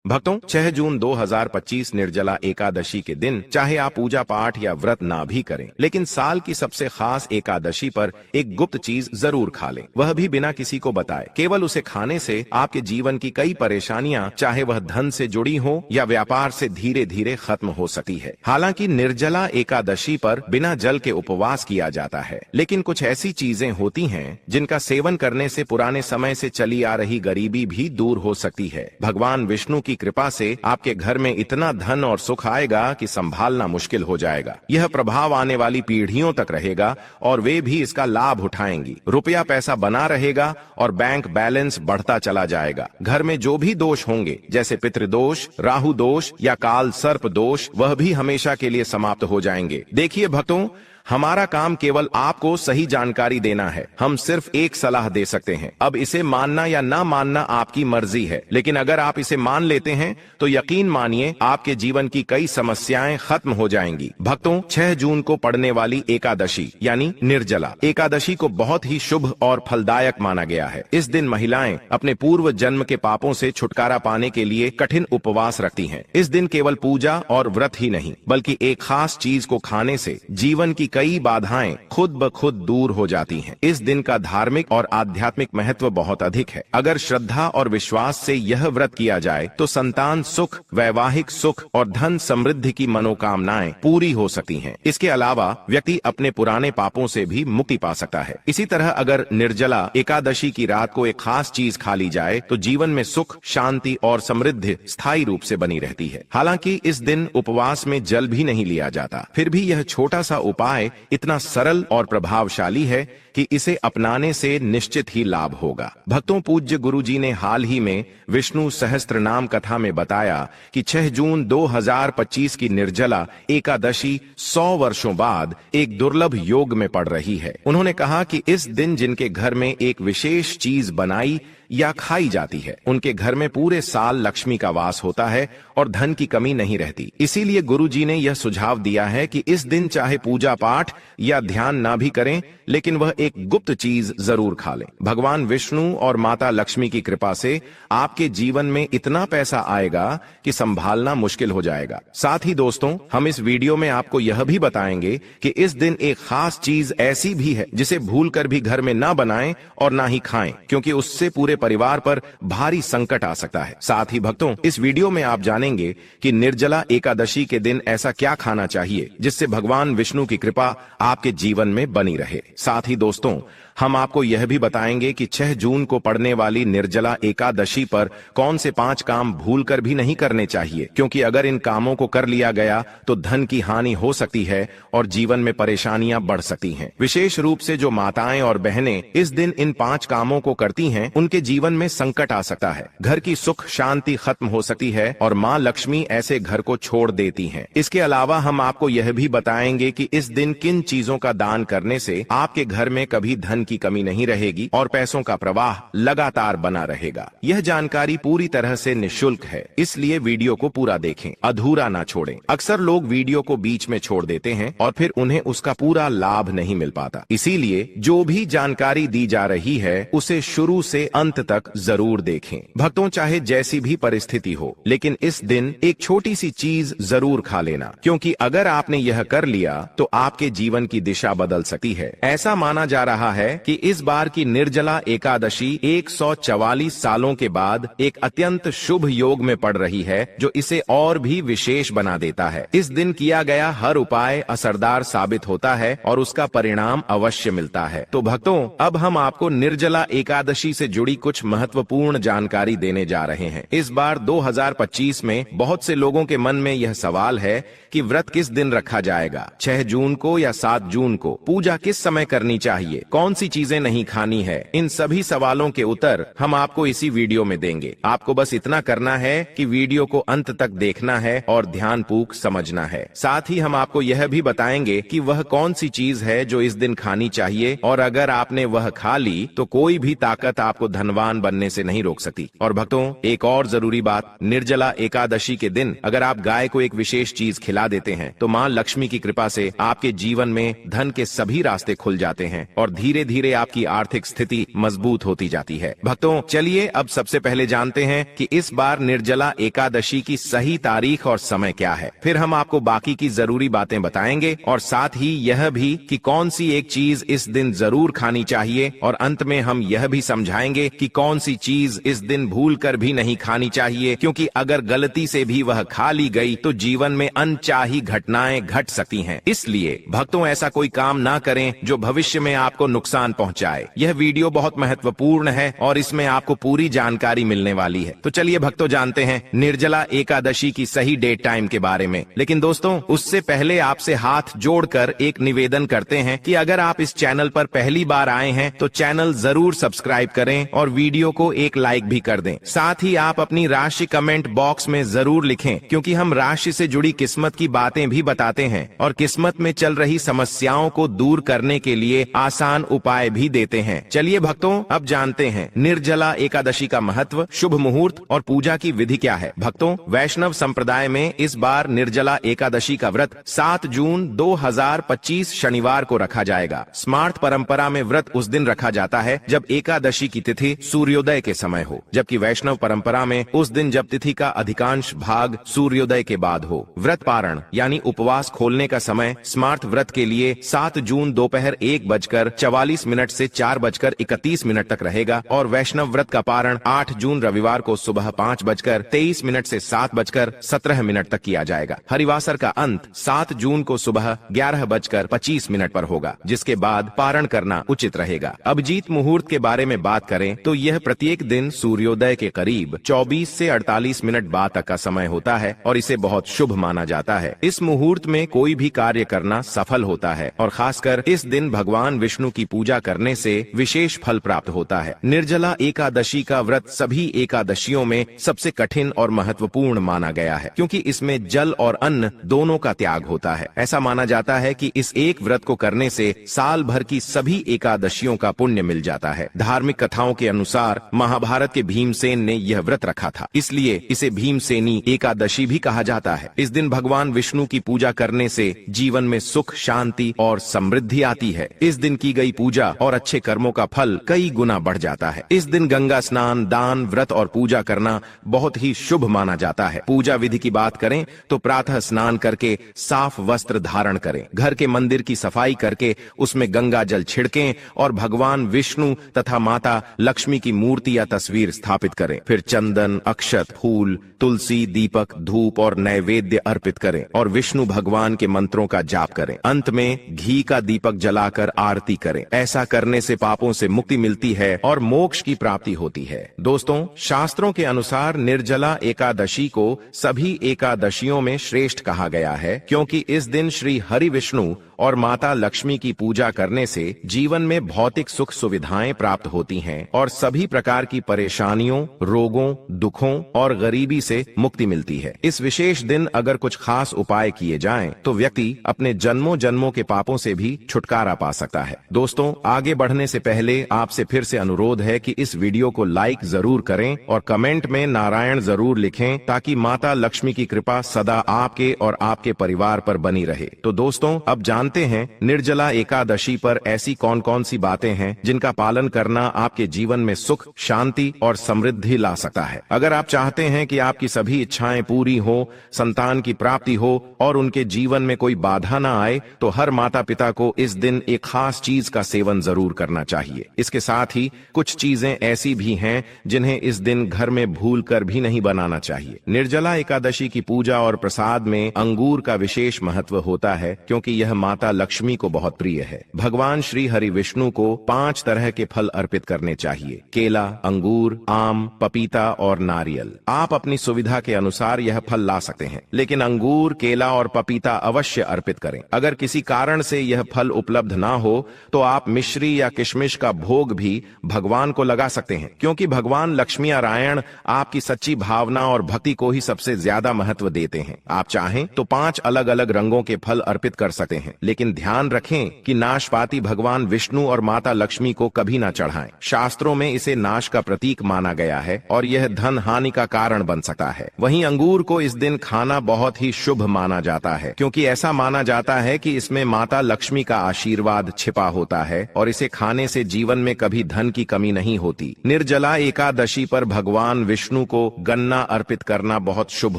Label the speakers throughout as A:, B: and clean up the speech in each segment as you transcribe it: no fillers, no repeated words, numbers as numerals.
A: भक्तों, 6 जून 2025 निर्जला एकादशी के दिन चाहे आप पूजा पाठ या व्रत ना भी करें, लेकिन साल की सबसे खास एकादशी पर एक गुप्त चीज जरूर खा लें, वह भी बिना किसी को बताए। केवल उसे खाने से आपके जीवन की कई परेशानियां, चाहे वह धन से जुड़ी हो या व्यापार से, धीरे धीरे खत्म हो सकती है। हालांकि निर्जला एकादशी पर बिना जल के उपवास किया जाता है, लेकिन कुछ ऐसी चीजें होती हैं जिनका सेवन करने से पुराने समय से चली आ रही गरीबी भी दूर हो सकती है। भगवान विष्णु की कृपा से आपके घर में इतना धन और सुख आएगा कि संभालना मुश्किल हो जाएगा। यह प्रभाव आने वाली पीढ़ियों तक रहेगा और वे भी इसका लाभ उठाएंगी। रुपया पैसा बना रहेगा और बैंक बैलेंस बढ़ता चला जाएगा। घर में जो भी दोष होंगे, जैसे पितृदोष, राहु दोष या काल सर्प दोष, वह भी हमेशा के लिए समाप्त हो जाएंगे। देखिए भक्तों, हमारा काम केवल आपको सही जानकारी देना है। हम सिर्फ एक सलाह दे सकते हैं। अब इसे मानना या ना मानना आपकी मर्जी है, लेकिन अगर आप इसे मान लेते हैं तो यकीन मानिए आपके जीवन की कई समस्याएं खत्म हो जाएंगी। भक्तों, 6 जून को पड़ने वाली एकादशी यानी निर्जला एकादशी को बहुत ही शुभ और फलदायक माना गया है। इस दिन महिलाएं अपने पूर्व जन्म के पापों से छुटकारा पाने के लिए कठिन उपवास रखती हैं। इस दिन केवल पूजा और व्रत ही नहीं, बल्कि एक खास चीज को खाने से जीवन की कई बाधाएं खुद ब खुद दूर हो जाती हैं। इस दिन का धार्मिक और आध्यात्मिक महत्व बहुत अधिक है। अगर श्रद्धा और विश्वास से यह व्रत किया जाए तो संतान सुख, वैवाहिक सुख और धन समृद्धि की मनोकामनाएं पूरी हो सकती हैं। इसके अलावा व्यक्ति अपने पुराने पापों से भी मुक्ति पा सकता है। इसी तरह अगर निर्जला एकादशी की रात को एक खास चीज खा ली जाए तो जीवन में सुख, शांति और समृद्धि स्थायी रूप से बनी रहती है। हालांकि इस दिन उपवास में जल भी नहीं लिया जाता, फिर भी यह छोटा सा उपाय इतना सरल और प्रभावशाली है कि इसे अपनाने से निश्चित ही लाभ होगा। भक्तों, पूज्य गुरुजी ने हाल ही में विष्णु सहस्त्र नाम कथा में बताया कि 6 जून 2025 की निर्जला एकादशी 100 वर्षों बाद एक दुर्लभ योग में पड़ रही है। उन्होंने कहा कि इस दिन जिनके घर में एक विशेष चीज बनाई या खाई जाती है, उनके घर में पूरे साल लक्ष्मी का वास होता है और धन की कमी नहीं रहती। इसीलिए गुरुजी ने यह सुझाव दिया है कि इस दिन चाहे पूजा पाठ या ध्यान ना भी करें, लेकिन वह एक गुप्त चीज जरूर खा लें। भगवान विष्णु और माता लक्ष्मी की कृपा से आपके जीवन में इतना पैसा आएगा कि संभालना मुश्किल हो जाएगा। साथ ही दोस्तों, हम इस वीडियो में आपको यह भी बताएंगे कि इस दिन एक खास चीज ऐसी भी है जिसे भूलकर भी घर में ना बनाएं और ना ही खाएं, क्योंकि उससे पूरे परिवार पर भारी संकट आ सकता है। साथ ही भक्तों, इस वीडियो में आप जानेंगे कि निर्जला एकादशी के दिन ऐसा क्या खाना चाहिए जिससे भगवान विष्णु की कृपा आपके जीवन में बनी रहे। साथ ही दोस्तों, हम आपको यह भी बताएंगे कि 6 जून को पड़ने वाली निर्जला एकादशी पर कौन से 5 काम भूलकर भी नहीं करने चाहिए, क्योंकि अगर इन कामों को कर लिया गया तो धन की हानि हो सकती है और जीवन में परेशानियां बढ़ सकती हैं। विशेष रूप से जो माताएं और बहनें इस दिन इन 5 कामों को करती हैं, उनके जीवन में संकट आ सकता है, घर की सुख शांति खत्म हो सकती है और माँ लक्ष्मी ऐसे घर को छोड़ देती हैं। इसके अलावा हम आपको यह भी बताएंगे कि इस दिन किन चीजों का दान करने से आपके घर में कभी धन की कमी नहीं रहेगी और पैसों का प्रवाह लगातार बना रहेगा। यह जानकारी पूरी तरह से निःशुल्क है, इसलिए वीडियो को पूरा देखें, अधूरा ना छोड़ें। अक्सर लोग वीडियो को बीच में छोड़ देते हैं और फिर उन्हें उसका पूरा लाभ नहीं मिल पाता। इसीलिए जो भी जानकारी दी जा रही है उसे शुरू से अंत तक जरूर देखें। भक्तों, चाहे जैसी भी परिस्थिति हो, लेकिन इस दिन एक छोटी सी चीज जरूर खा लेना, क्योंकि अगर आपने यह कर लिया तो आपके जीवन की दिशा बदल सकती है। ऐसा माना जा रहा है कि इस बार की निर्जला एकादशी 144 सालों के बाद एक अत्यंत शुभ योग में पड़ रही है, जो इसे और भी विशेष बना देता है। इस दिन किया गया हर उपाय असरदार साबित होता है और उसका परिणाम अवश्य मिलता है। तो भक्तों, अब हम आपको निर्जला एकादशी से जुड़ी कुछ महत्वपूर्ण जानकारी देने जा रहे हैं। इस बार 2025 में बहुत से लोगों के मन में यह सवाल है कि व्रत किस दिन रखा जाएगा, 6 जून को या 7 जून को? पूजा किस समय करनी चाहिए? कौन सी चीजें नहीं खानी है? इन सभी सवालों के उत्तर हम आपको इसी वीडियो में देंगे। आपको बस इतना करना है कि वीडियो को अंत तक देखना है और ध्यानपूर्वक समझना है। साथ ही हम आपको यह भी बताएंगे कि वह कौन सी चीज है जो इस दिन खानी चाहिए, और अगर आपने वह खा ली तो कोई भी ताकत आपको धनवान बनने से नहीं रोक सकती। और भक्तों, एक और जरूरी बात, निर्जला एकादशी के दिन अगर आप गाय को एक विशेष चीज खिला देते हैं तो माँ लक्ष्मी की कृपा से आपके जीवन में धन के सभी रास्ते खुल जाते हैं और धीरे धीरे आपकी आर्थिक स्थिति मजबूत होती जाती है। भक्तों, चलिए अब सबसे पहले जानते हैं कि इस बार निर्जला एकादशी की सही तारीख और समय क्या है। फिर हम आपको बाकी की जरूरी बातें बताएंगे और साथ ही यह भी कि कौन सी एक चीज इस दिन जरूर खानी चाहिए, और अंत में हम यह भी समझाएंगे कि कौन सी चीज इस दिन भूलकर भी नहीं खानी चाहिए, क्योंकि अगर गलती से भी वह खा ली गई तो जीवन में अनचाही घटनाएं घट सकती हैं। इसलिए भक्तों, ऐसा कोई काम ना करें जो भविष्य में आपको नुकसान पहुंचाए। यह वीडियो बहुत महत्वपूर्ण है और इसमें आपको पूरी जानकारी मिलने वाली है। तो चलिए भक्तों, जानते हैं निर्जला एकादशी की सही डेट टाइम के बारे में। लेकिन दोस्तों, उससे पहले आपसे हाथ जोड़कर एक निवेदन करते हैं कि अगर आप इस चैनल पर पहली बार आए हैं तो चैनल जरूर सब्सक्राइब करें और वीडियो को एक लाइक भी कर दें। साथ ही आप अपनी राशि कमेंट बॉक्स में जरूर लिखें, क्योंकि हम राशि से जुड़ी किस्मत की बातें भी बताते हैं और किस्मत में चल रही समस्याओं को दूर करने के लिए आसान उपाय भी देते हैं। चलिए भक्तों, अब जानते हैं निर्जला एकादशी का महत्व, शुभ मुहूर्त और पूजा की विधि क्या है। भक्तों, वैष्णव संप्रदाय में इस बार निर्जला एकादशी का व्रत 7 जून 2025 शनिवार को रखा जाएगा। स्मार्त परंपरा में व्रत उस दिन रखा जाता है जब एकादशी की तिथि सूर्योदय के समय हो, जबकि वैष्णव परंपरा में उस दिन जब तिथि का अधिकांश भाग सूर्योदय के बाद हो। व्रत पारण यानी उपवास खोलने का समय स्मार्त व्रत के लिए 7 जून दोपहर 1:44 से 4:31 तक रहेगा और वैष्णव व्रत का पारण 8 जून रविवार को सुबह 5:23 से 7:17 तक किया जाएगा। हरिवासर का अंत 7 जून को सुबह 11:25 पर होगा, जिसके बाद पारण करना उचित रहेगा। अभिजीत मुहूर्त के बारे में बात करें तो यह प्रत्येक दिन सूर्योदय के करीब 24 से 48 मिनट बाद तक का समय होता है और इसे बहुत शुभ माना जाता है। इस मुहूर्त में कोई भी कार्य करना सफल होता है और खासकर इस दिन भगवान विष्णु की पूजा करने से विशेष फल प्राप्त होता है। निर्जला एकादशी का व्रत सभी एकादशियों में सबसे कठिन और महत्वपूर्ण माना गया है, क्योंकि इसमें जल और अन्न दोनों का त्याग होता है। ऐसा माना जाता है कि इस एक व्रत को करने से साल भर की सभी एकादशियों का पुण्य मिल जाता है। धार्मिक कथाओं के अनुसार महाभारत के भीमसेन ने यह व्रत रखा था, इसलिए इसे भीमसेनी एकादशी भी कहा जाता है। इस दिन भगवान विष्णु की पूजा करने से जीवन में सुख, शांति और समृद्धि आती है। इस दिन की गई पूजा और अच्छे कर्मों का फल कई गुना बढ़ जाता है। इस दिन गंगा स्नान, दान, व्रत और पूजा करना बहुत ही शुभ माना जाता है। पूजा विधि की बात करें तो प्रातः स्नान करके साफ वस्त्र धारण करें, घर के मंदिर की सफाई करके उसमें गंगा जल छिड़कें और भगवान विष्णु तथा माता लक्ष्मी की मूर्ति या तस्वीर स्थापित करें। फिर चंदन, अक्षत, फूल, तुलसी, दीपक, धूप और नैवेद्य अर्पित करें और विष्णु भगवान के मंत्रों का जाप करें। अंत में घी का दीपक जलाकर आरती करें। ऐसा करने से पापों से मुक्ति मिलती है और मोक्ष की प्राप्ति होती है। दोस्तों, शास्त्रों के अनुसार निर्जला एकादशी को सभी एकादशियों में श्रेष्ठ कहा गया है, क्योंकि इस दिन श्री हरि विष्णु और माता लक्ष्मी की पूजा करने से जीवन में भौतिक सुख सुविधाएं प्राप्त होती हैं और सभी प्रकार की परेशानियों, रोगों, दुखों और गरीबी से मुक्ति मिलती है। इस विशेष दिन अगर कुछ खास उपाय किए जाएं, तो व्यक्ति अपने जन्मों जन्मों के पापों से भी छुटकारा पा सकता है। दोस्तों, आगे बढ़ने से पहले आपसे फिर से अनुरोध है कि इस वीडियो को लाइक जरूर करें और कमेंट में नारायण जरूर लिखें, ताकि माता लक्ष्मी की कृपा सदा आपके और आपके परिवार पर बनी रहे। तो दोस्तों, अब जानते हैं निर्जला एकादशी पर ऐसी कौन कौन सी बातें हैं जिनका पालन करना आपके जीवन में सुख, शांति और समृद्धि ला सकता है। अगर आप चाहते हैं कि आपकी सभी इच्छाएं पूरी हो, संतान की प्राप्ति हो और उनके जीवन में कोई बाधा ना आए, तो हर माता पिता को इस दिन एक खास चीज का सेवन जरूर करना चाहिए। इसके साथ ही कुछ चीजें ऐसी भी हैं जिन्हें इस दिन घर में भूल कर भी नहीं बनाना चाहिए। निर्जला एकादशी की पूजा और प्रसाद में अंगूर का विशेष महत्व होता है, क्योंकि यह माता लक्ष्मी को बहुत प्रिय है। भगवान श्री हरि विष्णु को 5 तरह के फल अर्पित करने चाहिए: केला, अंगूर, आम, पपीता और नारियल। आप अपनी सुविधा के अनुसार यह फल ला सकते हैं, लेकिन अंगूर, केला और पपीता अवश्य अर्पित करें। अगर किसी कारण से यह फल उपलब्ध ना हो तो आप मिश्री या किशमिश का भोग भी भगवान को लगा सकते हैं, क्योंकि भगवान लक्ष्मी नारायण आपकी सच्ची भावना और भक्ति को ही सबसे ज्यादा महत्व देते हैं। आप चाहें तो 5 अलग अलग रंगों के फल अर्पित कर सकते हैं, लेकिन ध्यान रखें कि नाशपाती भगवान विष्णु और माता लक्ष्मी को कभी ना चढ़ाएं। शास्त्रों में इसे नाश का प्रतीक माना गया है और यह धन हानि का कारण बन सकता है। वहीं अंगूर को इस दिन खाना बहुत ही शुभ माना जाता है, क्योंकि ऐसा माना जाता है कि इसमें माता लक्ष्मी का आशीर्वाद छिपा होता है और इसे खाने से जीवन में कभी धन की कमी नहीं होती। निर्जला एकादशी पर भगवान विष्णु को गन्ना अर्पित करना बहुत शुभ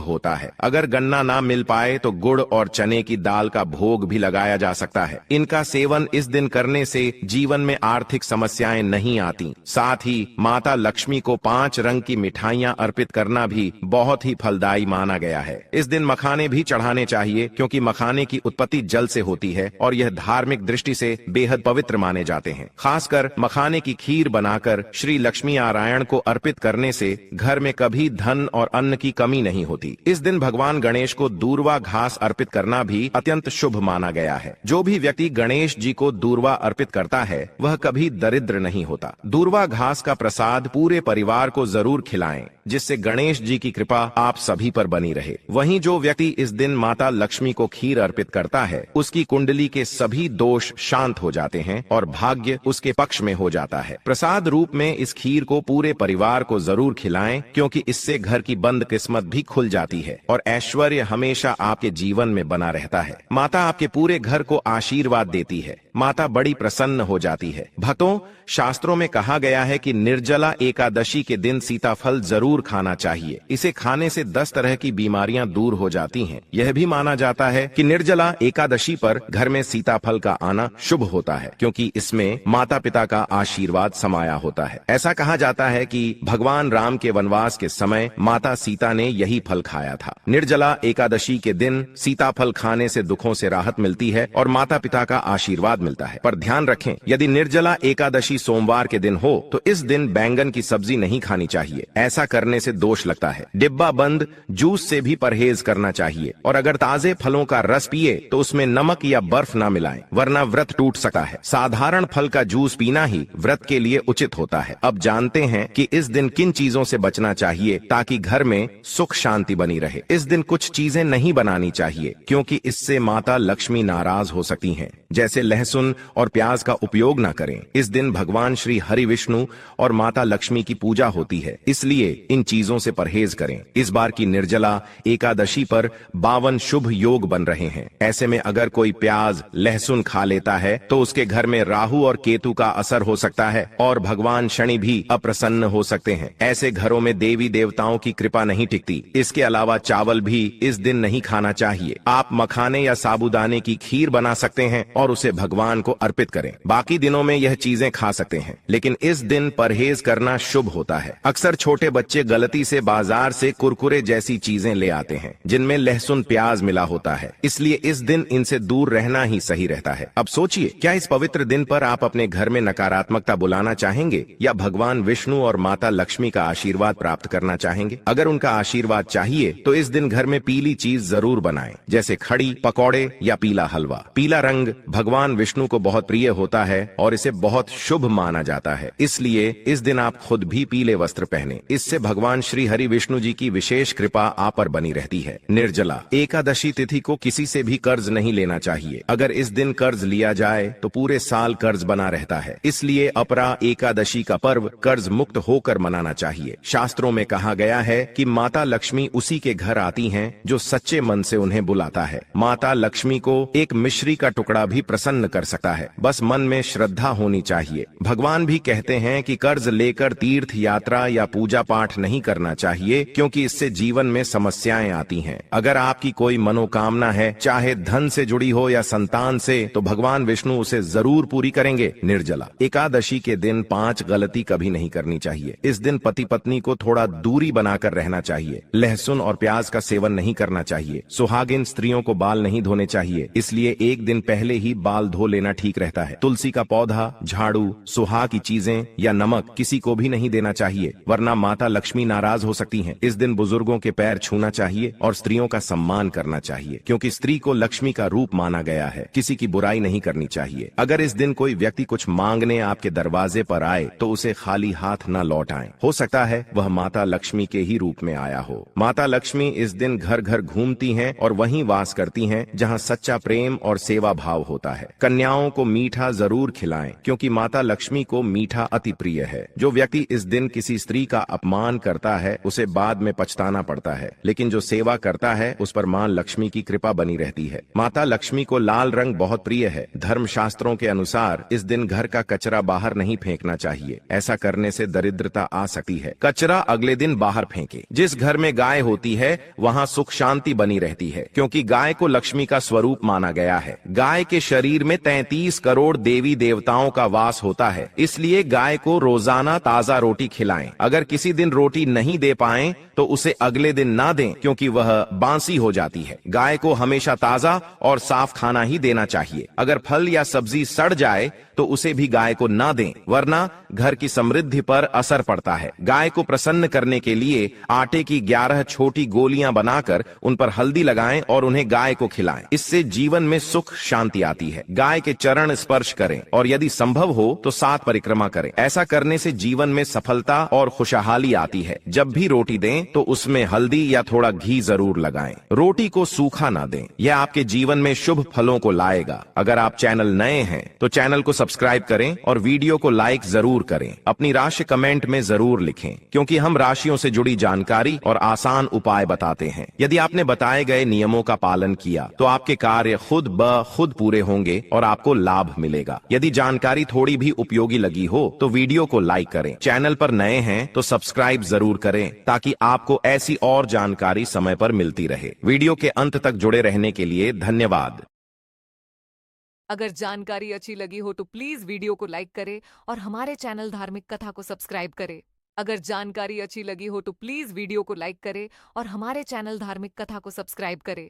A: होता है। अगर गन्ना ना मिल पाए तो गुड़ और चने की दाल का भोग भी लगाया जा सकता है। इनका सेवन इस दिन करने से जीवन में आर्थिक समस्याएं नहीं आती। साथ ही माता लक्ष्मी को 5 रंग की मिठाइयां अर्पित करना भी बहुत ही फलदायी माना गया है। इस दिन मखाने भी चढ़ाने चाहिए, क्योंकि मखाने की उत्पत्ति जल से होती है और यह धार्मिक दृष्टि से बेहद पवित्र माने जाते हैं। खासकर मखाने की खीर बनाकर श्री लक्ष्मी नारायण को अर्पित करने से घर में कभी धन और अन्न की कमी नहीं होती। इस दिन भगवान गणेश को दूर्वा घास अर्पित करना भी अत्यंत शुभ माना गया है। जो भी व्यक्ति गणेश जी को दूर्वा अर्पित करता है वह कभी दरिद्र नहीं होता। दूर्वा घास का प्रसाद पूरे परिवार को जरूर खिलाएं, जिससे गणेश जी की कृपा आप सभी पर बनी रहे। वहीं जो व्यक्ति इस दिन माता लक्ष्मी को खीर अर्पित करता है उसकी कुंडली के सभी दोष शांत हो जाते हैं और भाग्य उसके पक्ष में हो जाता है। प्रसाद रूप में इस खीर को पूरे परिवार को जरूर खिलाएं, क्योंकि इससे घर की बंद किस्मत भी खुल जाती है और ऐश्वर्य हमेशा आपके जीवन में बना रहता है। माता आपके पूरे घर को आशीर्वाद देती है। माता बड़ी प्रसन्न हो जाती है। भक्तों, शास्त्रों में कहा गया है कि निर्जला एकादशी के दिन सीताफल जरूर खाना चाहिए। इसे खाने से 10 तरह की बीमारियां दूर हो जाती हैं। यह भी माना जाता है कि निर्जला एकादशी पर घर में सीताफल का आना शुभ होता है, क्योंकि इसमें माता पिता का आशीर्वाद समाया होता है। ऐसा कहा जाता है कि भगवान राम के वनवास के समय माता सीता ने यही फल खाया था। निर्जला एकादशी के दिन सीताफल खाने से दुखों से राहत मिलती है और माता पिता का आशीर्वाद मिलता है। पर ध्यान रखें, यदि निर्जला एकादशी सोमवार के दिन हो तो इस दिन बैंगन की सब्जी नहीं खानी चाहिए। ऐसा करने से दोष लगता है। डिब्बा बंद जूस से भी परहेज करना चाहिए और अगर ताजे फलों का रस पिए तो उसमें नमक या बर्फ ना मिलाएं, वरना व्रत टूट सकता है। साधारण फल का जूस पीना ही व्रत के लिए उचित होता है। अब जानते हैं कि इस दिन किन चीजों से बचना चाहिए ताकि घर में सुख शांति बनी रहे। इस दिन कुछ चीजें नहीं बनानी चाहिए, क्योंकि इससे माता लक्ष्मी नाराज हो सकती हैं। जैसे लहसुन और प्याज का उपयोग न करें। इस दिन भगवान श्री हरि विष्णु और माता लक्ष्मी की पूजा होती है, इसलिए इन चीजों से परहेज करें। इस बार की निर्जला एकादशी पर 52 शुभ योग बन रहे हैं। ऐसे में अगर कोई प्याज लहसुन खा लेता है तो उसके घर में राहु और केतु का असर हो सकता है और भगवान शनि भी अप्रसन्न हो सकते हैं। ऐसे घरों में देवी देवताओं की कृपा नहीं टिकती। इसके अलावा चावल भी इस दिन नहीं खाना चाहिए। आप मखाने या साबूदाने की खीर बना सकते हैं और उसे भगवान को अर्पित करें। बाकी दिनों में यह चीजें खा सकते हैं, लेकिन इस दिन परहेज करना शुभ होता है। अक्सर छोटे बच्चे गलती से बाजार से कुरकुरे जैसी चीजें ले आते हैं जिनमें लहसुन प्याज मिला होता है, इसलिए इस दिन इनसे दूर रहना ही सही रहता है। अब सोचिए, क्या इस पवित्र दिन पर आप अपने घर में नकारात्मकता बुलाना चाहेंगे या भगवान विष्णु और माता लक्ष्मी का आशीर्वाद प्राप्त करना चाहेंगे? अगर उनका आशीर्वाद चाहिए तो इस दिन घर में पीली चीज जरूर बनाएं, जैसे खड़ी, पकौड़े या पीला हलवा। पीला रंग भगवान विष्णु को बहुत प्रिय होता है और इसे बहुत शुभ माना जाता है, इसलिए इस दिन आप खुद भी पीले वस्त्र पहने। इससे भगवान श्री हरि विष्णु जी की विशेष कृपा आप पर बनी रहती है। निर्जला एकादशी तिथि को किसी से भी कर्ज नहीं लेना चाहिए। अगर इस दिन कर्ज लिया जाए तो पूरे साल कर्ज बना रहता है, इसलिए अपरा एकादशी का पर्व कर्ज मुक्त होकर मनाना चाहिए। शास्त्रों में कहा गया है कि माता लक्ष्मी उसी के घर आती हैं जो सच्चे मन से उन्हें बुलाता है। माता लक्ष्मी को एक मिश्री का टुकड़ा भी प्रसन्न कर सकता है, बस मन में श्रद्धा होनी चाहिए। भगवान भी कहते हैं कि कर्ज लेकर तीर्थ यात्रा या पूजा पाठ नहीं करना चाहिए, क्योंकि इससे जीवन में समस्याएं आती हैं। अगर आपकी कोई मनोकामना है, चाहे धन से जुड़ी हो या संतान से, तो भगवान विष्णु उसे जरूर पूरी करेंगे। निर्जला एकादशी के दिन 5 गलती कभी नहीं करनी चाहिए। इस दिन पति पत्नी को थोड़ा दूरी बनाकर रहना चाहिए। लहसुन और प्याज का सेवन नहीं करना चाहिए। सुहागिन स्त्रियों को बाल नहीं धोने चाहिए, इसलिए एक दिन पहले ही बाल धो लेना ठीक रहता है। तुलसी का पौधा, झाड़ू, सुहा की चीजें या नमक किसी को भी नहीं देना चाहिए, वरना माता लक्ष्मी नाराज हो सकती हैं। इस दिन बुजुर्गों के पैर छूना चाहिए और स्त्रियों का सम्मान करना चाहिए, क्योंकि स्त्री को लक्ष्मी का रूप माना गया है। किसी की बुराई नहीं करनी चाहिए। अगर इस दिन कोई व्यक्ति कुछ मांगने आपके दरवाजे पर आए तो उसे खाली हाथ न लौट आए। हो सकता है वह माता लक्ष्मी के ही रूप में आया हो। माता लक्ष्मी इस दिन घर घर घूमती हैं और वहीं वास करती हैं जहां सच्चा प्रेम प्रेम और सेवा भाव होता है। कन्याओं को मीठा जरूर खिलाएं, क्योंकि माता लक्ष्मी को मीठा अति प्रिय है। जो व्यक्ति इस दिन किसी स्त्री का अपमान करता है उसे बाद में पछताना पड़ता है, लेकिन जो सेवा करता है उस पर मां लक्ष्मी की कृपा बनी रहती है। माता लक्ष्मी को लाल रंग बहुत प्रिय है। धर्मशास्त्रों के अनुसार इस दिन घर का कचरा बाहर नहीं फेंकना चाहिए, ऐसा करने से दरिद्रता आ सकती है। कचरा अगले दिन बाहर फेंके। जिस घर में गाय होती है वहां सुख शांति बनी रहती है, क्योंकि गाय को लक्ष्मी का स्वरूप माना गया है। गाय के शरीर में 33 करोड़ देवी देवताओं का वास होता है, इसलिए गाय को रोजाना ताजा रोटी खिलाएं। अगर किसी दिन रोटी नहीं दे पाएं तो उसे अगले दिन ना दें, क्योंकि वह बांसी हो जाती है। गाय को हमेशा ताजा और साफ खाना ही देना चाहिए। अगर फल या सब्जी सड़ जाए तो उसे भी गाय को ना दें, वरना घर की समृद्धि पर असर पड़ता है। गाय को प्रसन्न करने के लिए आटे की 11 छोटी गोलियां बनाकर उन पर हल्दी लगाएं और उन्हें गाय को खिलाएं। इससे जीवन में सुख शांति आती है। गाय के चरण स्पर्श करें और यदि संभव हो तो 7 परिक्रमा करें। ऐसा करने से जीवन में सफलता और खुशहाली आती है। जब भी रोटी दें तो उसमें हल्दी या थोड़ा घी जरूर लगाएं। रोटी को सूखा ना दें, यह आपके जीवन में शुभ फलों को लाएगा। अगर आप चैनल नए हैं तो चैनल को सब्सक्राइब करें और वीडियो को लाइक जरूर करें। अपनी राशि कमेंट में जरूर लिखें, क्योंकि हम राशियों से जुड़ी जानकारी और आसान उपाय बताते हैं। यदि आपने बताए गए नियमों का पालन किया तो आपके कार्य खुद ब खुद पूरे होंगे और आपको लाभ मिलेगा। यदि जानकारी थोड़ी भी उपयोगी लगी हो तो वीडियो को लाइक करें। चैनल पर नए हैं तो सब्सक्राइब जरूर करें, ताकि आपको ऐसी और जानकारी समय पर मिलती रहे। वीडियो के अंत तक जुड़े रहने के लिए धन्यवाद।
B: अगर जानकारी अच्छी लगी हो तो प्लीज वीडियो को लाइक करें और हमारे चैनल धार्मिक कथा को सब्सक्राइब करें। अगर जानकारी अच्छी लगी हो तो प्लीज वीडियो को लाइक करें और हमारे चैनल धार्मिक कथा को सब्सक्राइब करें।